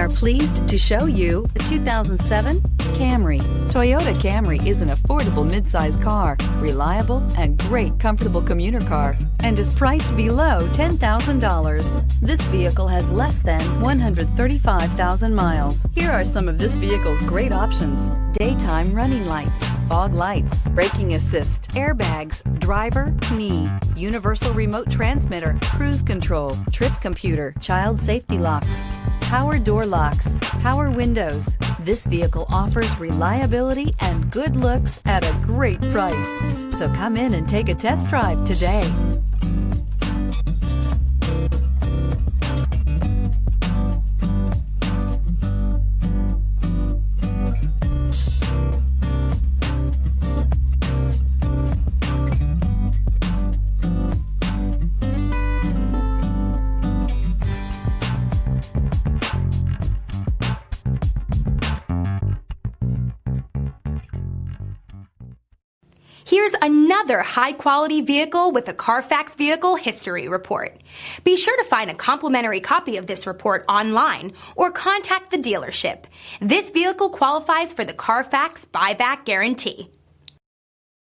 are pleased to show you the 2007 Camry. Toyota Camry is an affordable midsize car, reliable and great comfortable commuter car, and is priced below $10,000. This vehicle has less than 135,000 miles. Here are some of this vehicle's great options: daytime running lights, fog lights, braking assist, airbags, driver, knee, universal remote transmitter, cruise control, trip computer, child safety locks, power door locks, power windows. This vehicle offers reliability and good looks at a great price. So come in and take a test drive today. Here's another high-quality vehicle with a Carfax Vehicle History Report. Be sure to find a complimentary copy of this report online or contact the dealership. This vehicle qualifies for the Carfax Buyback Guarantee.